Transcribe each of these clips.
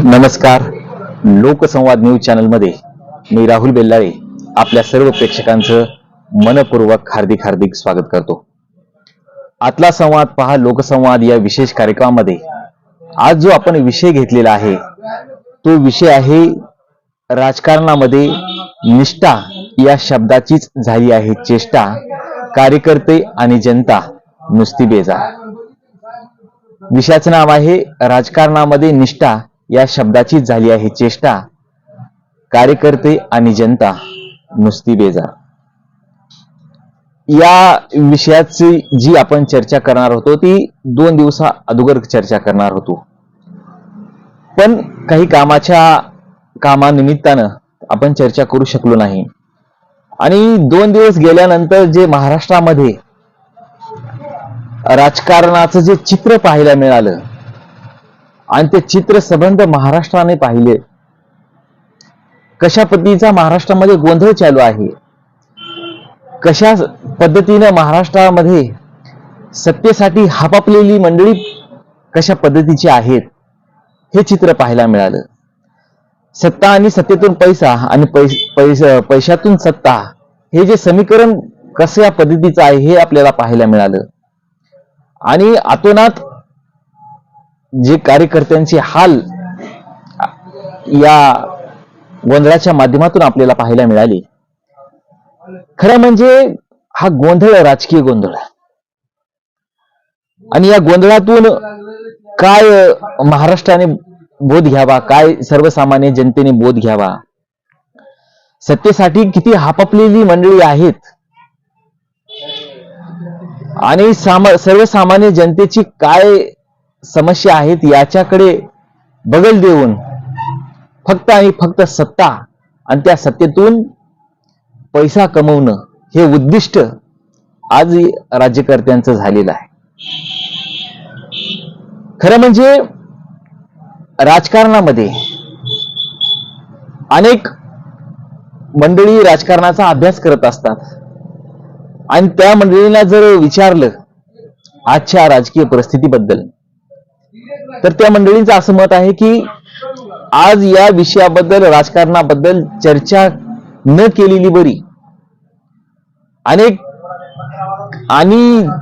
नमस्कार. लोकसंवाद news channel मध्ये मी राहुल बेल्लाळे आपल्या सर्व प्रेक्षकांचं मनपूर्वक हार्दिक स्वागत करतो. आतला संवाद पहा लोकसंवाद या विशेष कार्यक्रमामध्ये आज जो आपण विषय घेतलेला आहे तो विषय आहे राजकारणामध्ये निष्ठा या शब्दाचीच झाली आहे चेष्टा, कार्यकर्ते आणि जनता नुसती बेजार. विषयाचं नाव आहे राजकारणामध्ये निष्ठा या शब्दाचीच झाली आहे चेष्टा, कार्यकर्ते आणि जनता नुसती बेजार. या विषयाची जी आपण चर्चा करणार होतो ती 2 दिवसा अगोदर चर्चा करणार होतो, पण काही कामानिमित्तानं आपण चर्चा करू शकलो नाही. आणि 2 दिवस गेल्यानंतर जे महाराष्ट्रामध्ये राजकारणाचं जे चित्र पाहायला मिळालं आणि ते चित्र संबंध महाराष्ट्राने पाहिले, कशा पद्धतीचा महाराष्ट्रामध्ये गोंधळ चालू आहे, कशा पद्धतीने महाराष्ट्रामध्ये सत्तेसाठी हापापलेली मंडळी कशा पद्धतीची आहेत हे चित्र पाहायला मिळालं. सत्ता आणि सत्तेतून पैसा आणि पैशातून सत्ता हे जे समीकरण कशा पद्धतीचं आहे हे आपल्याला पाहायला मिळालं. आणि आतोनात जे कार्यकर्त्यांचे हाल या गोंधळाच्या माध्यमातून आपल्याला पाहायला मिळाले. खरं म्हणजे हा गोंधळ राजकीय गोंधळ, आणि या गोंधळातून काय महाराष्ट्राने बोध घ्यावा, काय सर्वसामान्य जनतेने बोध घ्यावा, सत्तेसाठी किती हापापलेली मंडळी आहेत आणि सर्वसामान्य जनतेची काय समस्या आहेत याच्याकडे बगल देऊन फक्त आणि फक्त सत्ता आणि त्या सत्तेतून पैसा कमवणं हे उद्दिष्ट आज राज्यकर्त्यांचं झालेलं आहे. खरं म्हणजे राजकारणामध्ये अनेक मंडळी राजकारणाचा अभ्यास करत असतात आणि त्या मंडळींना जर विचारलं आजच्या राजकीय परिस्थितीबद्दल तर त्या मंडळींचं असं मत आहे की आज या विषयाबद्दल, राजकारणाबद्दल चर्चा न केलेली बरी. आणि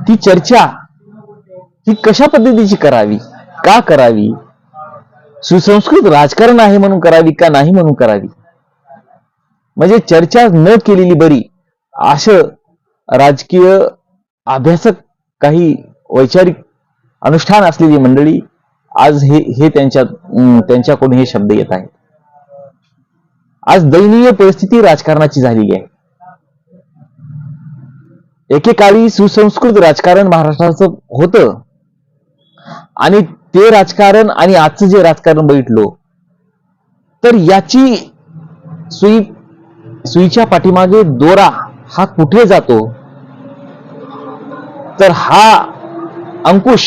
ती चर्चा ही कशा पद्धतीची करावी, का करावी, सुसंस्कृत राजकारण आहे म्हणून करावी का नाही म्हणून करावी, म्हणजे चर्चा न केलेली बरी, असं राजकीय अभ्यासक, काही वैचारिक अनुष्ठान असलेली मंडळी आज हे त्यांच्याकडून हे शब्द येत आहेत. आज दयनीय परिस्थिती राजकारणाची झालेली आहे. एकेकाळी सुसंस्कृत राजकारण महाराष्ट्राचं होतं आणि ते राजकारण आणि आजचं जे राजकारण बघितलो तर याची सुईच्या पाठीमागे दोरा हा कुठे जातो तर हा अंकुश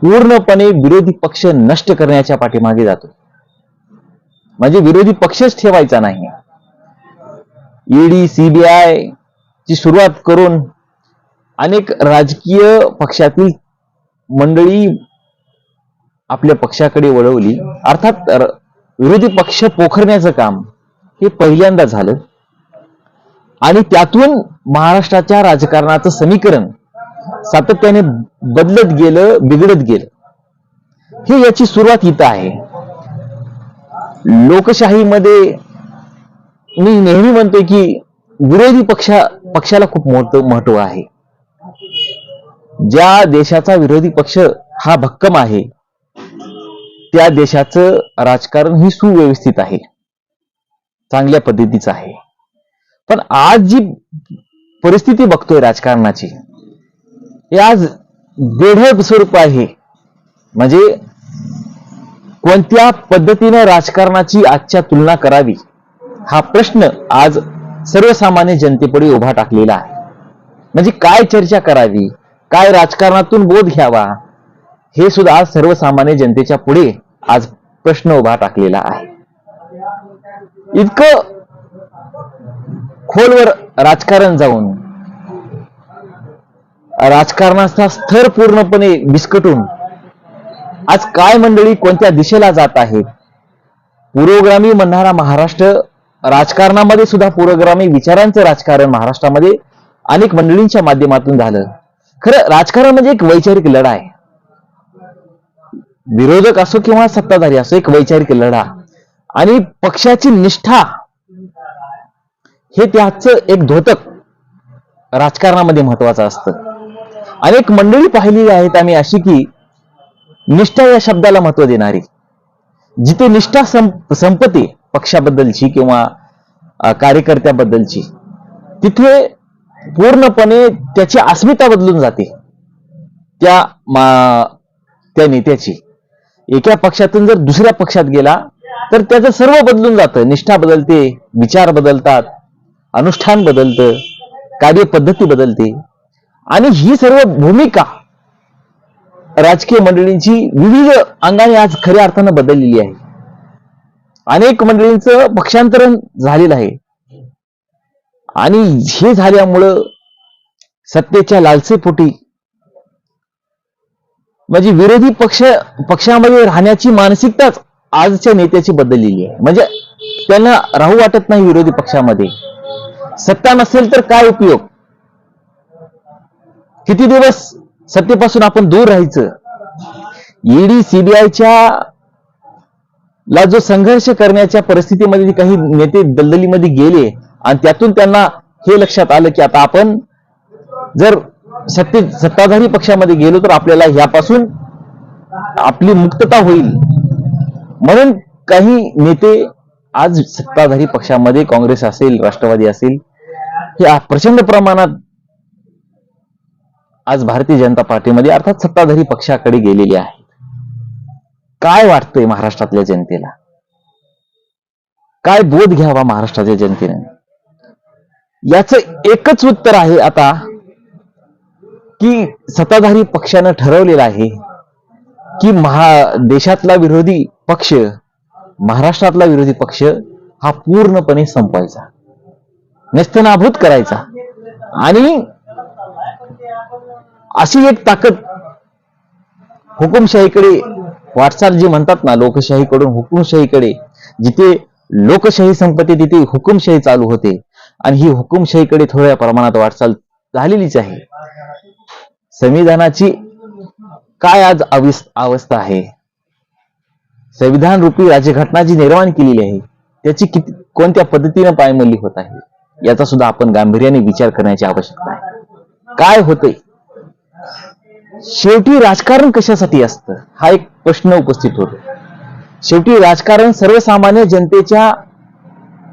पूर्णपणे विरोधी पक्ष नष्ट करण्याच्या पाठीमागे जातो. म्हणजे विरोधी पक्षच ठेवायचा नाही. ईडी, सीबीआय ची सुरुवात करून अनेक राजकीय पक्षातील मंडळी आपल्या पक्षाकडे वळवली. अर्थात विरोधी पक्ष पोखरण्याचं काम हे पहिल्यांदा झालं आणि त्यातून महाराष्ट्राच्या राजकारणाचं समीकरण सातत्याने बदलत गेलं, बिघडत गेलं. हे याची सुरुवात इथं आहे. लोकशाहीमध्ये मी नेहमी म्हणतोय की विरोधी पक्षाला खूप मोठं महत्व आहे. ज्या देशाचा विरोधी पक्ष हा भक्कम आहे त्या देशाचं राजकारण ही सुव्यवस्थित आहे, चांगल्या पद्धतीचं आहे. पण आज जी परिस्थिती बघतोय राजकारणाची हे आज बेढब स्वरूप आहे. म्हणजे कोणत्या पद्धतीने राजकारणाची आजच्या तुलना करावी हा प्रश्न आज सर्वसामान्य जनतेपुढे उभा टाकलेला आहे. म्हणजे काय चर्चा करावी, काय राजकारणातून बोध घ्यावा हे सुद्धा आज सर्वसामान्य जनतेच्या पुढे आज प्रश्न उभा टाकलेला आहे. इतकं खोलवर राजकारण जाऊन राजकारणाचा स्तर पूर्णपणे विस्कटून आज काय मंडळी कोणत्या दिशेला जात आहेत? पुरोगामी म्हणणारा महाराष्ट्र, राजकारणामध्ये सुद्धा पुरोगामी विचारांचं राजकारण महाराष्ट्रामध्ये अनेक मंडळींच्या माध्यमातून झालं. खरं राजकारण म्हणजे एक वैचारिक लढा आहे. विरोधक असो किंवा सत्ताधारी असो, एक वैचारिक लढा आणि पक्षाची निष्ठा हे त्याचं एक द्योतक राजकारणामध्ये महत्वाचं असतं. अनेक मंडळी पाहिली आहेत आम्ही अशी की निष्ठा या शब्दाला महत्व देणारी, जिथे निष्ठा संपते पक्षाबद्दलची किंवा कार्यकर्त्याबद्दलची, तिथे पूर्णपणे त्याची अस्मिता बदलून जाते त्या नेत्याची. एका पक्षातून जर दुसऱ्या पक्षात गेला तर त्याचं सर्व बदलून जातं. निष्ठा बदलते, विचार बदलतात, अनुष्ठान बदलतं, कार्यपद्धती बदलते. आणि ही सर्व भूमिका राजकीय मंडळींची विविध अंगाने आज खऱ्या अर्थानं बदललेली आहे. अनेक मंडळींचं पक्षांतरण झालेलं आहे आणि हे झाल्यामुळं सत्तेच्या लालसेपोटी म्हणजे विरोधी पक्षामध्ये राहण्याची मानसिकताच आजच्या नेत्याची बदललेली आहे. म्हणजे त्यांना राहू वाटत नाही विरोधी पक्षामध्ये. सत्ता नसेल तर काय उपयोग? किती दिवस सत्तेपासून आपण दूर राहायचं? ईडी सीबीआयच्या ला जो संघर्ष करण्याच्या परिस्थितीमध्ये काही नेते दलदलीमध्ये गेले आणि त्यातून त्यांना हे लक्षात आलं की आता आपण जर सत्ताधारी पक्षामध्ये गेलो तर आपल्याला ह्यापासून आपली मुक्तता होईल. म्हणून काही नेते आज सत्ताधारी पक्षामध्ये, काँग्रेस असेल, राष्ट्रवादी असेल, हे प्रचंड प्रमाणात आज भारतीय जनता पार्टीमध्ये अर्थात सत्ताधारी पक्षाकडे गेलेले आहेत. काय वाटतंय महाराष्ट्रातल्या जनतेला? काय बोध घ्यावा महाराष्ट्राच्या जनतेने? याचं एकच उत्तर आहे आता की सत्ताधारी पक्षानं ठरवलेलं आहे की देशातला विरोधी पक्ष, महाराष्ट्रातला विरोधी पक्ष हा पूर्णपणे संपवायचा, नेस्तनाभूत करायचा. आणि अशी एक ताकद हुकुमशाहीकडे वाटचाल जी म्हणतात ना, लोकशाहीकडून हुकुमशाहीकडे, जिथे लोकशाही संपते तिथे हुकुमशाही चालू होते. आणि ही हुकुमशाहीकडे थोड्या प्रमाणात वाटचाल झालेलीच आहे. संविधानाची काय आज अवस्था आहे? संविधान रूपी राज्यघटना जी निर्माण केलेली आहे त्याची कोणत्या पद्धतीने पायमल्ली होत आहे याचा सुद्धा आपण गांभीर्याने विचार करण्याची आवश्यकता आहे. काय होतंय? शेवटी राजकारण कशासाठी असतं हा एक प्रश्न उपस्थित होतो. शेवटी राजकारण सर्वसामान्य जनतेच्या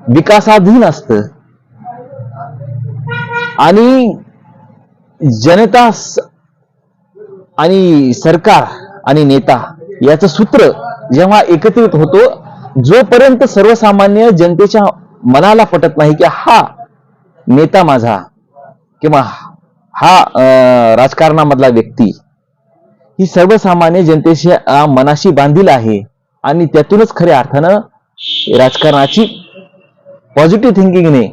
विकासाधीन असतं आणि जनता आणि सरकार आणि नेता याचं सूत्र जेव्हा एकत्रित होतो, जोपर्यंत सर्वसामान्य जनतेच्या मनाला पटत नाही की हा नेता माझा किंवा हा राजकारणामधला व्यक्ती ही सर्वसामान्य जनतेच्या मनाशी बांधील आहे आणि त्यातूनच खऱ्या अर्थानं राजकारणाची पॉझिटिव्ह थिंकिंगने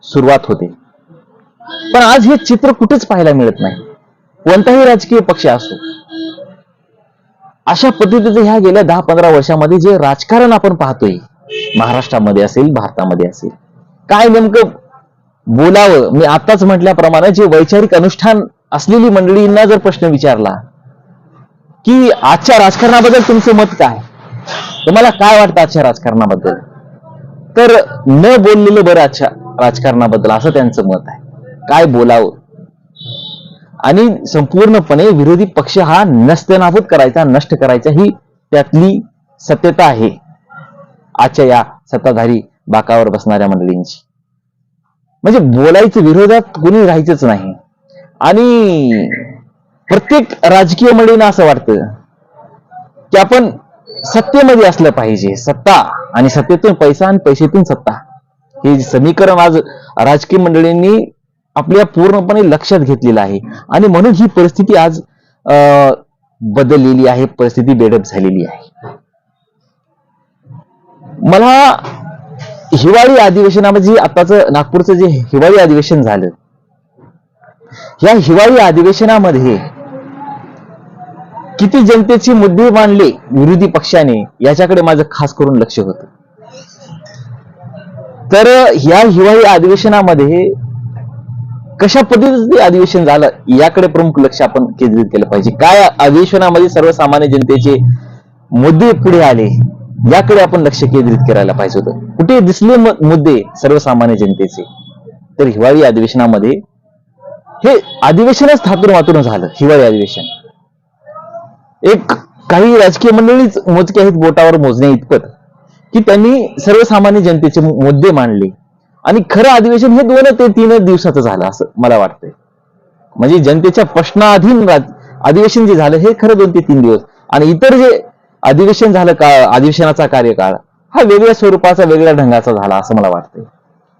सुरुवात होते. पण आज हे चित्र कुठेच पाहायला मिळत नाही. कोणताही राजकीय पक्ष असो, अशा पद्धतीचं ह्या गेल्या 10-15 वर्षामध्ये जे राजकारण आपण पाहतोय, महाराष्ट्रामध्ये असेल, भारतामध्ये असेल, काय नेमकं बोलावं? मी आताच म्हटल्याप्रमाणे जे वैचारिक अनुष्ठान असलेली मंडळींना जर प्रश्न विचारला की आजच्या राजकारणाबद्दल तुमचं मत काय, तुम्हाला काय वाटतं आजच्या राजकारणाबद्दल, तर न बोललेलं बरं आजच्या राजकारणाबद्दल असं त्यांचं मत आहे. काय बोलावं? आणि संपूर्णपणे विरोधी पक्ष हा नष्टनाबूत करायचा, नष्ट करायचा ही त्यातली सत्यता आहे आजच्या या सत्ताधारी बाकावर बसणाऱ्या मंडळींची. म्हणजे बोलायचं, विरोधात कोणी राहायचंच नाही. आणि प्रत्येक राजकीय मंडळींना असं वाटतं की आपण सत्तेमध्ये असलं पाहिजे. सत्ता आणि सत्तेतून पैसा आणि पैशातून सत्ता, हे समीकरण आज राजकीय मंडळींनी आपल्या पूर्णपणे लक्षात घेतलेलं आहे. आणि म्हणून ही परिस्थिती आज बदललेली आहे, परिस्थिती बेडप झालेली आहे. मला हिवाळी अधिवेशनामध्ये आताचं नागपूरचं जे हिवाळी अधिवेशन झालं, या हिवाळी अधिवेशनामध्ये किती जनतेचे मुद्दे मांडले विरोधी पक्षाने, याच्याकडे माझं खास करून लक्ष होतं. तर या हिवाळी अधिवेशनामध्ये कशा पद्धतीचं ते अधिवेशन झालं याकडे प्रमुख लक्ष आपण केंद्रित केलं पाहिजे. काय अधिवेशनामध्ये सर्वसामान्य जनतेचे मुद्दे पुढे आले याकडे आपण लक्ष केंद्रित करायला पाहिजे होतं. कुठे दिसले मुद्दे सर्वसामान्य जनतेचे, तर हिवाळी अधिवेशनामध्ये हे अधिवेशनच थातून वातून झालं. हिवाळी अधिवेशन एक काही राजकीय मंडळीच मोजके आहेत बोटावर मोजण्या इतपत की त्यांनी सर्वसामान्य जनतेचे मुद्दे मांडले, आणि खरं अधिवेशन हे 2 ते 3 दिवसाचं झालं असं मला वाटतंय. म्हणजे जनतेच्या प्रश्नाधीन अधिवेशन जे झालं हे खरं 2 ते 3 दिवस, आणि इतर जे अधिवेशन झालं का अधिवेशनाचा कार्यकाळ हा वेगळ्या स्वरूपाचा वेगळ्या ढंगाचा झाला असं मला वाटतंय.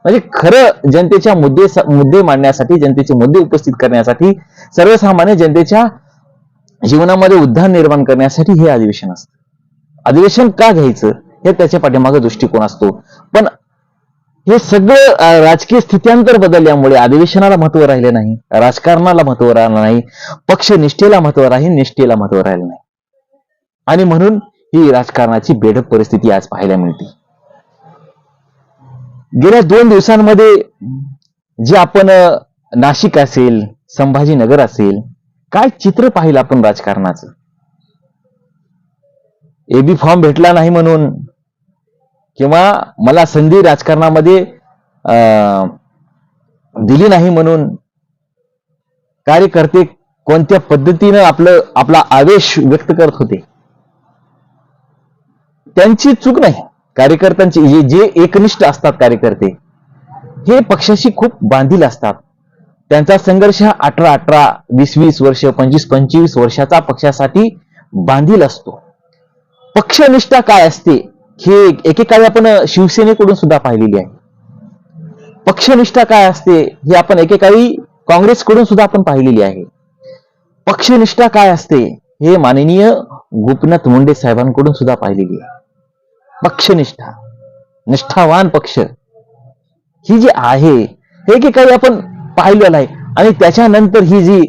म्हणजे खरं जनतेच्या मुद्दे मांडण्यासाठी, जनतेचे मुद्दे उपस्थित करण्यासाठी, सर्वसामान्य जनतेच्या जीवनामध्ये उद्धार निर्माण करण्यासाठी हे अधिवेशन असतं. अधिवेशन का घ्यायचं हे त्याच्या पाठीमागे दृष्टिकोन असतो. पण हे सगळं राजकीय स्थित्यांतर बदलल्यामुळे अधिवेशनाला महत्व राहिलं नाही, राजकारणाला महत्व राहिलं नाही, पक्षनिष्ठेला महत्व राहील, निष्ठेला महत्व राहिलं नाही, आणि म्हणून ही राजकारणाची बेधक परिस्थिती आज पाहायला मिळते. गेल्या 2 दिवसांमध्ये जे आपण नाशिक असेल, संभाजीनगर असेल, काय चित्र पाहिलं आपण राजकारणाचं. एबी फॉर्म भेटला नाही म्हणून, किंवा मला संधी राजकारणामध्ये दिली नाही म्हणून कार्यकर्ते कोणत्या पद्धतीनं आपला आवेश व्यक्त करत होते. त्यांची चूक नाही. कार्यकर्त्यांची जे एकनिष्ठ असतात कार्यकर्ते हे पक्षाशी खूप बांधील असतात. त्यांचा संघर्ष 18-18, 20-20 वर्ष, 25-25 वर्षाचा पक्षासाठी बांधील असतो. पक्षनिष्ठा काय असते हे एकेकाळी आपण शिवसेनेकडून सुद्धा पाहिलेली आहे. पक्षनिष्ठा काय असते हे आपण एकेकाळी काँग्रेसकडून सुद्धा आपण पाहिलेली आहे. पक्षनिष्ठा काय असते हे माननीय गोपीनाथ मुंडे साहेबांकडून सुद्धा पाहिलेली आहे. पक्षनिष्ठा, निष्ठावान पक्ष ही जी आहे हे एकेकाळी आपण पाहिलेलं आहे. आणि त्याच्यानंतर ही जी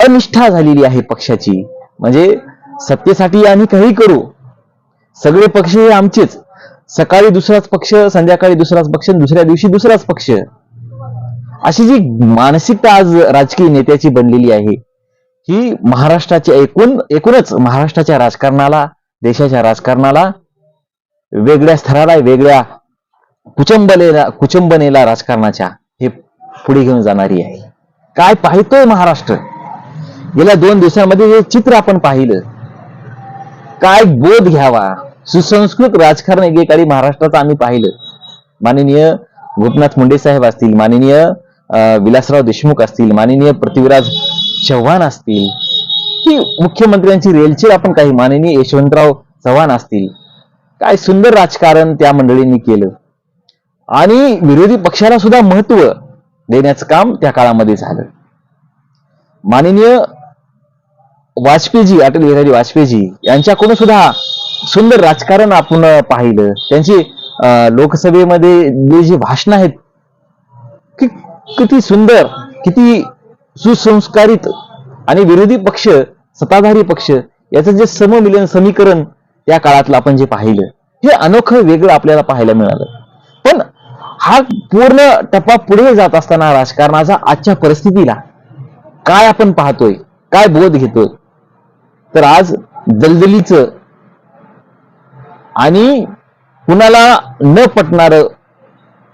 अनिष्ठा झालेली आहे पक्षाची, म्हणजे सत्तेसाठी आम्ही काही करू, सगळे पक्ष हे आमचेच, सकाळी दुसराच पक्ष, संध्याकाळी दुसराच पक्ष, दुसऱ्या दिवशी दुसराच पक्ष, अशी जी मानसिकता आज राजकीय नेत्याची बनलेली आहे ही महाराष्ट्राच्या एकूणच महाराष्ट्राच्या राजकारणाला, देशाच्या राजकारणाला वेगळ्या स्तराला, वेगळ्या कुचंबनेला राजकारणाच्या हे पुढे घेऊन जाणारी आहे. काय पाहतोय महाराष्ट्र गेल्या 2 दिवसांमध्ये हे चित्र आपण पाहिलं. काय बोध घ्यावा. सुसंस्कृत राजकारण एकेकाळी महाराष्ट्राचं आम्ही पाहिलं. माननीय गोपीनाथ मुंडे साहेब असतील, माननीय विलासराव देशमुख असतील, माननीय पृथ्वीराज चव्हाण असतील, ही मुख्यमंत्र्यांची रेलचेल आपण काही, माननीय यशवंतराव चव्हाण असतील, काय सुंदर राजकारण त्या मंडळींनी केलं, आणि विरोधी पक्षाला सुद्धा महत्व देण्याचं काम त्या काळामध्ये झालं. माननीय वाजपेयीजी, अटल बिहारी वाजपेयीजी यांच्याकडून सुद्धा सुंदर राजकारण आपण पाहिलं. त्यांची लोकसभेमध्ये जी भाषणं आहेत किती सुंदर, किती सुसंस्कारित, आणि विरोधी पक्ष, सत्ताधारी पक्ष याचं जे सममिलन समीकरण त्या काळातलं आपण जे पाहिलं हे अनोखं वेगळं आपल्याला पाहायला मिळालं. पण हा पूर्ण टप्पा पुढे जात असताना राजकारणाचा आजच्या परिस्थितीला काय आपण पाहतोय, काय बोध घेतोय, तर आज दलदलीचं आणि कुणाला न पटणार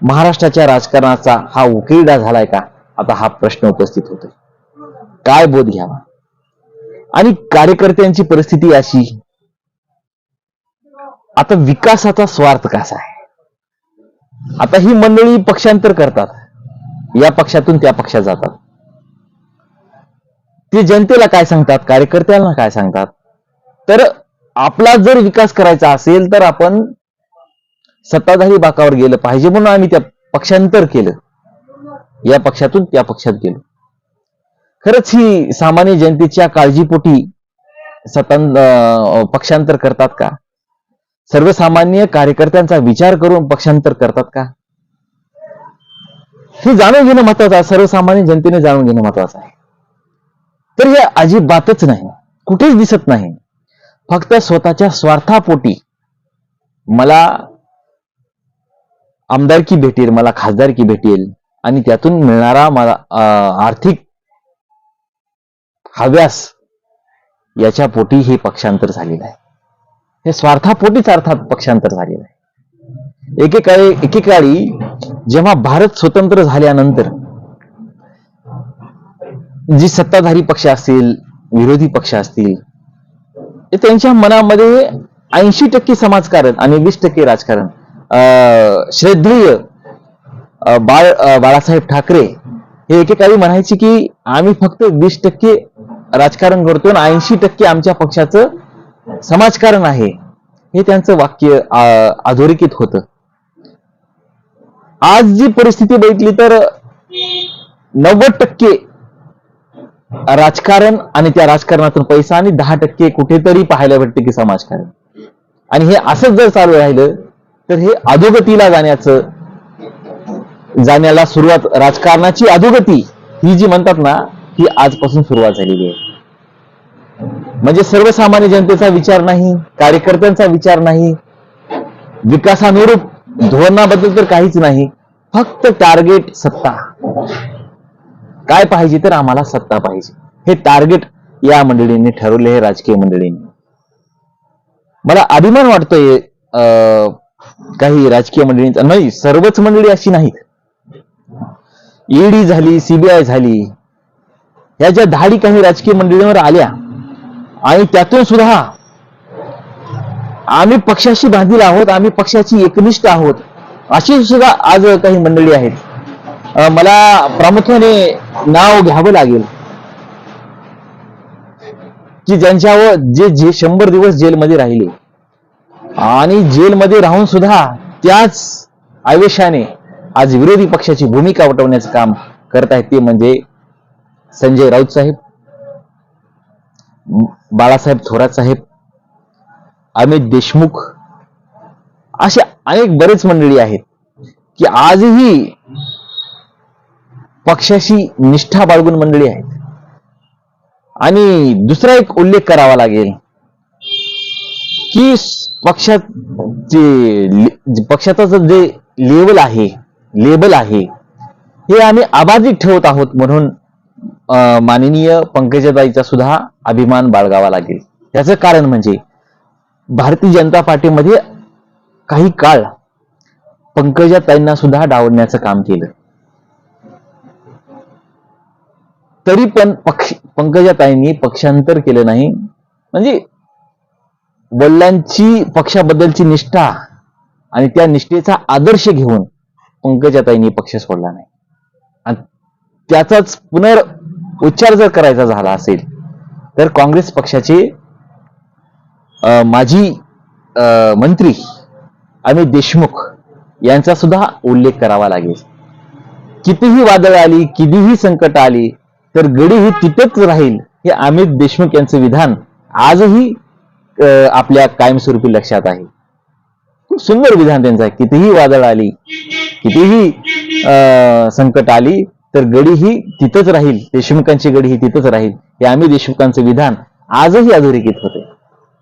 महाराष्ट्राच्या राजकारणाचा हा उकिरडा झालाय का, आता हा प्रश्न उपस्थित होतोय. काय बोध घ्यावा. आणि कार्यकर्त्यांची परिस्थिती अशी, आता विकासाचा स्वार्थ कसा आहे. आता ही मंडळी पक्षांतर करतात, या पक्षातून त्या पक्षात जातात. ते जनतेला काय सांगतात, कार्यकर्त्यांना काय सांगतात, तर आपला जर विकास करायचा असेल तर आपण सत्ताधारी बाकावर गेलं पाहिजे म्हणून आम्ही त्या पक्षांतर केलं, या पक्षातून त्या पक्षात गेलो. खरंच ही सामान्य जनतेच्या काळजीपोटी पक्षांतर करतात का? सर्वसामान्य कार्यकर्त्यांचा विचार करून पक्षांतर करतात का? हे जाणून घेणं महत्वाचं आहे. सर्वसामान्य जनतेने जाणून घेणं महत्वाचं आहे. तर हे अजिबातच नाही. कुठेच दिसत नाही. फक्त स्वतःच्या स्वार्थापोटी मला आमदारकी भेटेल, मला खासदारकी भेटेल आणि त्यातून मिळणारा मला आर्थिक हव्यास, याच्या पोटी हे पक्षांतर झालेलं आहे. हे स्वार्थापोटीच अर्थात पक्षांतर झालेलं आहे. एकेकाळी जेव्हा भारत स्वतंत्र झाल्यानंतर जी सत्ताधारी पक्ष असतील, विरोधी पक्ष असतील, त्यांच्या मनामध्ये 80% समाजकारण आणि 20% राजकारण. श्रद्धेय बाळासाहेब ठाकरे हे एकेकाळी म्हणायचे की आम्ही फक्त 20% राजकारण करतो आणि 80% आमच्या पक्षाचं समाजकारण आहे. हे त्यांचं वाक्य अधोरेखित होतं. आज जी परिस्थिती बघितली तर 90% राजकारण आणि त्या राजकारणातून पैसा आणि 10% कुठेतरी पाहायला भेटते की समाजकारण. आणि हे असंच जर चालू राहिलं तर हे अधोगतीला जाण्याला सुरुवात, राजकारणाची अधोगती ही जी म्हणतात ना, ही आजपासून सुरुवात झालेली आहे. म्हणजे सर्वसामान्य जनतेचा विचार नाही, कार्यकर्त्यांचा विचार नाही, विकासानुरूप धोरणाबद्दल तर काहीच नाही. फक्त टार्गेट सत्ता. काय पाहिजे तर आम्हाला सत्ता पाहिजे, हे टार्गेट या मंडळींनी ठरवले, हे राजकीय मंडळींनी. मला अभिमान वाटतोय काही राजकीय मंडळींचा, नाही सर्वच मंडळी अशी नाहीत. ईडी झाली, सीबीआय झाली, ह्या ज्या धाडी काही राजकीय मंडळींवर आल्या आणि त्यातून सुद्धा आम्ही पक्षाशी बांधील आहोत, आम्ही पक्षाची एकनिष्ठ आहोत, अशी सुद्धा आज काही मंडळी आहेत. मला प्रामुख्याने नाव घ्यावं लागेल की ज्यांच्यावर जे 100 दिवस जेलमध्ये राहिले आणि जेलमध्ये राहून सुद्धा त्याच आवेशाने आज विरोधी पक्षाची भूमिका वटवण्याचं काम करत आहेत. ते म्हणजे संजय राऊत साहेब, बाळासाहेब थोरात साहेब, अमित देशमुख, अशा अनेक बरेच मंडळी आहेत की आजही पक्षाशी निष्ठा बाळगून मंडळी आहेत. आणि दुसरा एक उल्लेख करावा लागेल की पक्षाचं जे लेबल आहे हे आम्ही अबाधित ठेवत आहोत, म्हणून माननीय पंकजाताईचा सुद्धा अभिमान बाळगावा लागेल. त्याचं कारण म्हणजे भारतीय जनता पार्टीमध्ये काही काळ पंकजाताईंना सुद्धा डावलण्याचं काम केलं, तरी पण पंकजाताईंनी पक्षांतर केलं नाही. म्हणजे वडिलांची पक्षाबद्दलची निष्ठा आणि त्या निष्ठेचा आदर्श घेऊन पंकजाताईंनी पक्ष सोडला नाही. आणि त्याचाच पुनरुच्चार जर करायचा झाला असेल तर काँग्रेस पक्षाचे माजी मंत्री अमित देशमुख यांचा सुद्धा उल्लेख करावा लागेल. कितीही वादळ आली, कितीही संकट आली तर गडी ही तिथेच राहील, हे अमित देशमुख यांचं विधान आजही आपल्या कायमस्वरूपी लक्षात आहे. खूप सुंदर विधान त्यांचं आहे. कितीही वादळ आली, कितीही संकट आली तर गडी ही तिथंच राहील, देशमुखांची गडी ही तिथंच राहील, हे अमित देशमुखांचं विधान आजही अधोरेखित होते.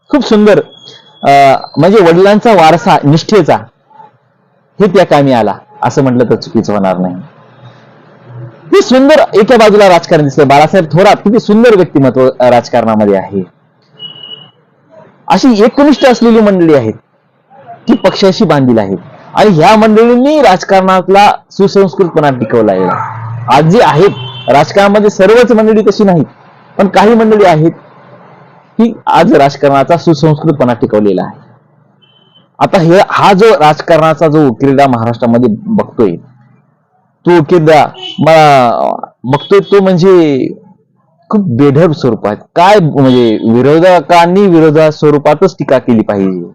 खूप सुंदर. म्हणजे वडिलांचा वारसा निष्ठेचा हे त्या कामी आला असं म्हटलं तर चुकीचं होणार नाही. किती सुंदर एका बाजूला राजकारण दिसतं. बाळासाहेब थोरात किती सुंदर व्यक्तिमत्व राजकारणामध्ये आहे. अशी एकनिष्ठ असलेली मंडळी आहेत की पक्षाशी बांधील आहेत आणि ह्या मंडळींनी राजकारणातला सुसंस्कृतपणा टिकवला आहे. आज जे आहेत राजकारणामध्ये सर्वच मंडळी तशी नाहीत, पण काही मंडळी आहेत की आज राजकारणाचा सुसंस्कृतपणा टिकवलेला आहे. आता हा जो राजकारणाचा जो क्रीडा महाराष्ट्रामध्ये बघतोय, तो क्रीडा बघतोय तो म्हणजे खूप बेढब स्वरूपात. काय म्हणजे विरोधकांनी विरोधा स्वरूपातच टीका केली पाहिजे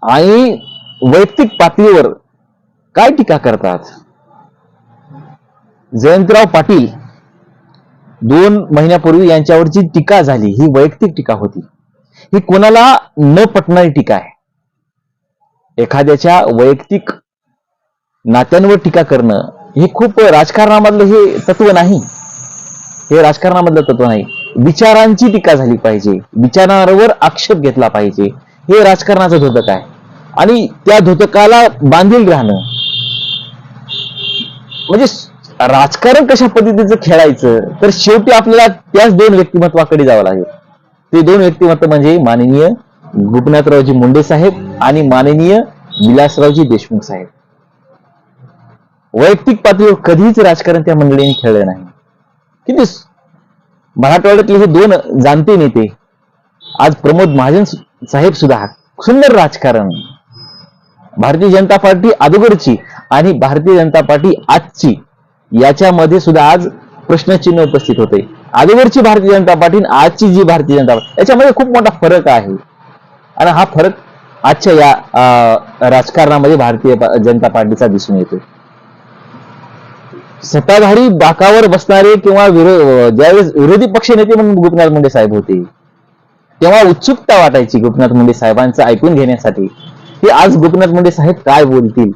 आणि वैयक्तिक पातळीवर काय टीका करतात. जयंतराव पाटील 2 महिन्यापूर्वी यांच्यावरची टीका झाली, ही वैयक्तिक टीका होती. ही कोणाला न पटणारी टीका आहे. एखाद्याच्या वैयक्तिक नात्यांवर टीका करणं हे खूप राजकारणामधलं हे तत्व नाही. हे राजकारणामधलं तत्व नाही. विचारांची टीका झाली पाहिजे, विचारांवर आक्षेप घेतला पाहिजे, हे राजकारणाचं धोतक आहे. आणि त्या धोतकाला बांधील राहणं म्हणजे राजकारण कशा पद्धतीचं खेळायचं, तर शेवटी आपल्याला त्याच दोन व्यक्तिमत्वाकडे जावं लागेल. ते दोन व्यक्तिमत्व म्हणजे माननीय गोपीनाथरावजी मुंडे साहेब आणि माननीय विलासरावजी देशमुख साहेब. वैयक्तिक पातळीवर कधीच राजकारण त्या मंडळींनी खेळलं नाही. किती मराठवाड्यातले हे दोन जाणते नेते, आज प्रमोद महाजन साहेब सुद्धा सुंदर राजकारण, भारतीय जनता पार्टी अगोदरची आणि भारतीय जनता पार्टी आजची याच्यामध्ये सुद्धा आज प्रश्नचिन्ह उपस्थित होते. अगोदरची भारतीय जनता पार्टी आणि आजची जी भारतीय जनता पार्टी याच्यामध्ये खूप मोठा फरक आहे. आणि हा फरक आजच्या या राजकारणामध्ये भारतीय जनता पार्टीचा दिसून येतो. सत्ताधारी बाकावर बसणारे किंवा ज्यावेळेस विरोधी पक्ष नेते म्हणून गोपीनाथ मुंडे साहेब होते, तेव्हा उत्सुकता वाटायची गोपीनाथ मुंडे साहेबांचं ऐकून घेण्यासाठी की आज गोपीनाथ मुंडे साहेब काय बोलतील.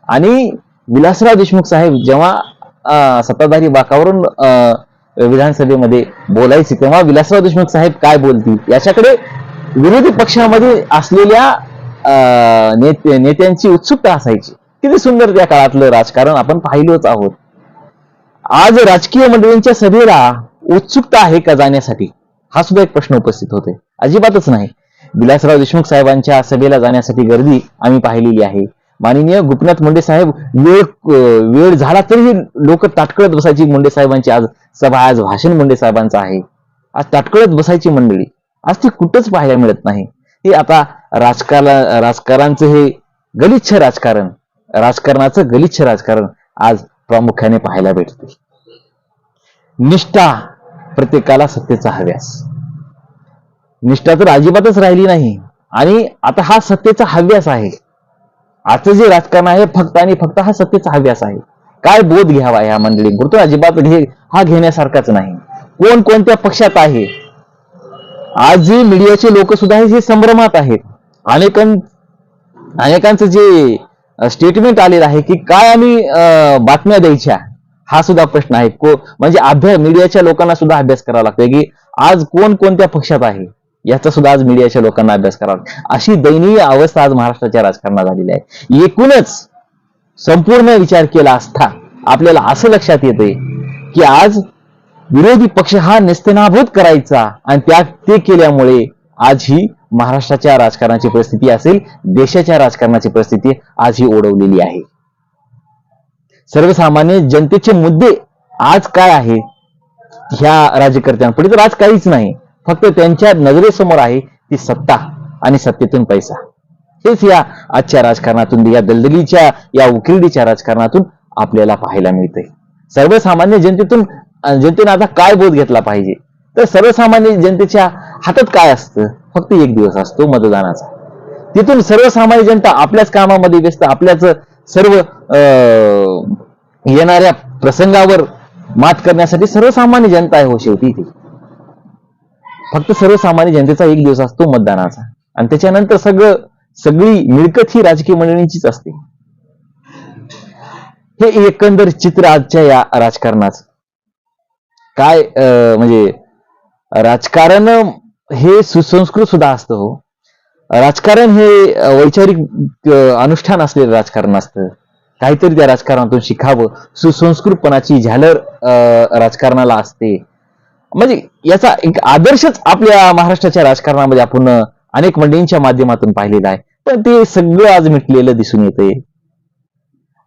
आणि विलासराव देशमुख साहेब जेव्हा सत्ताधारी बाकावरून विधानसभेमध्ये बोलायचे, तेव्हा विलासराव देशमुख साहेब काय बोलतील याच्याकडे विरोधी पक्षामध्ये असलेल्या नेत्यांची उत्सुकता असायची. किती सुंदर त्या काळातलं राजकारण आपण पाहिलोच आहोत. आज राजकीय मंडळींच्या सभेला उत्सुकता आहे का जाण्यासाठी, हा सुद्धा एक प्रश्न उपस्थित होते. अजिबातच नाही. विलासराव देशमुख साहेबांच्या सभेला जाण्यासाठी गर्दी आम्ही पाहिलेली आहे. माननीय गोपीनाथ मुंडे साहेब वेळ झाला तरी लोक ताटकळत बसायची. मुंडे साहेबांची आज सभा, आज भाषण मुंडे साहेबांचं आहे, आज ताटकळत बसायची मंडळी. आज ती कुठंच पाहायला मिळत नाही. हे आता राजकारणाचं हे गलिच्छ राजकारण, राजकारणाचं गलिच्छ राजकारण आज प्रामुख्याने पाहायला भेटते. निष्ठा, प्रत्येकाला सत्तेचा हव्यास, निष्ठा तर अजिबातच राहिली नाही. आणि आता हा सत्तेचा हव्यास आहे. आजचं जे राजकारण आहे फक्त आणि फक्त हा सत्तेचा हव्यास आहे. काय बोध घ्यावा ह्या मंडळींकडून अजिबात हा घेण्यासारखाच नाही. कोण कोणत्या पक्षात आहे, आज जे मीडियाचे लोक सुद्धा हे संभ्रमात आहेत. अनेकांचं जे स्टेटमेंट आलेलं आहे की काय आम्ही बातम्या द्यायच्या, हा सुद्धा प्रश्न आहे. म्हणजे मीडियाच्या लोकांना सुद्धा अभ्यास करावा लागतोय की आज कोण कोणत्या पक्षात आहे, याचा सुद्धा आज मीडियाच्या लोकांना अभ्यास करावा लागतो. अशी दयनीय अवस्था आज महाराष्ट्राच्या राजकारणात झालेली आहे. एकूणच संपूर्ण विचार केला असता आपल्याला असं लक्षात येते की आज विरोधी पक्ष हा नेस्तनाभूत करायचा आणि ते केल्यामुळे आज ही महाराष्ट्राच्या राजकारणाची परिस्थिती असेल, देशाच्या राजकारणाची परिस्थिती आज ही ओढवलेली आहे. सर्वसामान्य जनतेचे मुद्दे आज काय आहे ह्या राजकर्त्यांपुढे, तर आज काहीच नाही. फक्त त्यांच्या नजरेसमोर आहे ती सत्ता आणि सत्तेतून पैसा. हेच या आजच्या राजकारणातून, या दलदलीच्या, या उकिरडीच्या राजकारणातून आपल्याला पाहायला मिळते. सर्वसामान्य जनतेने आता काय बोध घेतला पाहिजे, तर सर्वसामान्य जनतेच्या हातात काय असतं, फक्त एक दिवस असतो मतदानाचा. तिथून सर्वसामान्य जनता आपल्याच कामामध्ये व्यस्त, आपल्याच सर्व येणाऱ्या प्रसंगावर मात करण्यासाठी सर्वसामान्य जनता आहे हो शेवटी. ती फक्त सर्वसामान्य जनतेचा एक दिवस असतो मतदानाचा, आणि त्याच्यानंतर सगळी मिळकत ही राजकीय मंडळींचीच असते. हे एकंदर चित्र आजच्या या राजकारणाचं काय म्हणजे राजकारण हे सुसंस्कृत सुद्धा असतं हो. राजकारण हे वैचारिक अनुष्ठान असलेलं राजकारण असतं. काहीतरी त्या राजकारणातून शिकावं, सुसंस्कृतपणाची झालर राजकारणाला असते. म्हणजे याचा एक आदर्शच आपल्या महाराष्ट्राच्या राजकारणामध्ये आपण अनेक मंडळींच्या माध्यमातून पाहिलेला आहे. पण ते सगळं आज मिटलेलं दिसून येते.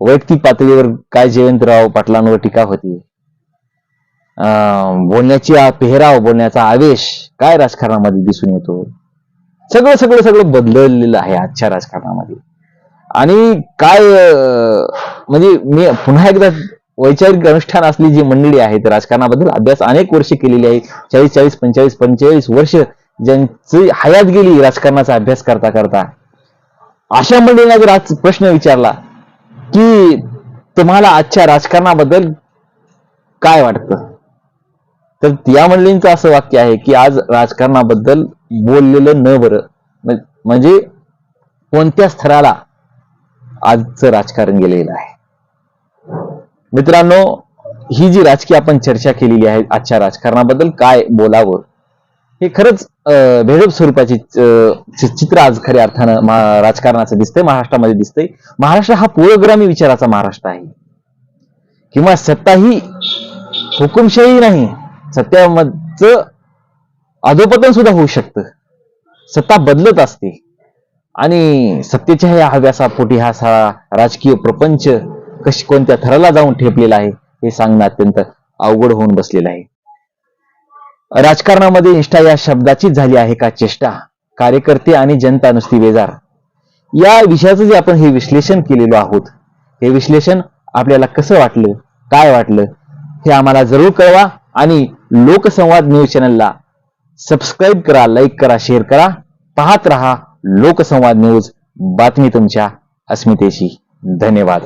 वैयक्तिक पातळीवर काय जयवंतराव पाटलांवर टीका होती, बोलण्याची पेहराव, बोलण्याचा आवेश काय राजकारणामध्ये दिसून येतो. सगळं बदललेलं आहे आजच्या राजकारणामध्ये. आणि काय म्हणजे मी पुन्हा एकदा वैचारिक अनुष्ठान असली जी मंडळी आहेत राजकारणाबद्दल अभ्यास अनेक वर्ष केलेली आहे, 45 वर्ष ज्यांची हयात गेली राजकारणाचा अभ्यास करता करता, अशा मंडळींना जर आज प्रश्न विचारला की तुम्हाला आजच्या राजकारणाबद्दल काय वाटतं, तर या मंडळींचं असं वाक्य आहे की आज राजकारणाबद्दल बोललेलं न बरं. म्हणजे कोणत्या स्तराला आजचं राजकारण गेलेलं आहे. मित्रांनो, ही जी राजकीय आपण चर्चा केलेली आहे आजच्या राजकारणाबद्दल काय बोलावं, हे खरंच भेदक स्वरूपाची चित्र आज खऱ्या अर्थानं राजकारणाचं दिसतंय, महाराष्ट्रामध्ये दिसतंय. महाराष्ट्र हा पुरोगामी विचाराचा महाराष्ट्र आहे. किंवा सत्ता ही हुकुमशाही नाही, सत्याचं अधोपतन सुद्धा होऊ शकतं. सत्ता बदलत असते आणि सत्तेच्या ह्या हव्यासापोटी हा सारा राजकीय प्रपंच कोणत्या थराला जाऊन ठेपलेला आहे हे सांगणं अत्यंत अवघड होऊन बसलेलं आहे. राजकारणामध्ये निष्ठा या शब्दाची झाली आहे का चेष्टा, कार्यकर्ते आणि जनता नुसती बेजार. या विषयाचं जे आपण हे विश्लेषण केलेलो आहोत, हे विश्लेषण आपल्याला कसं वाटलं, काय वाटलं हे आम्हाला जरूर कळवा आणि लोकसंवाद न्यूज चॅनलला सबस्क्राईब करा, लाईक करा, शेअर करा. पाहत रहा लोकसंवाद न्यूज, बातमी तुमच्या अस्मितेची. धन्यवाद.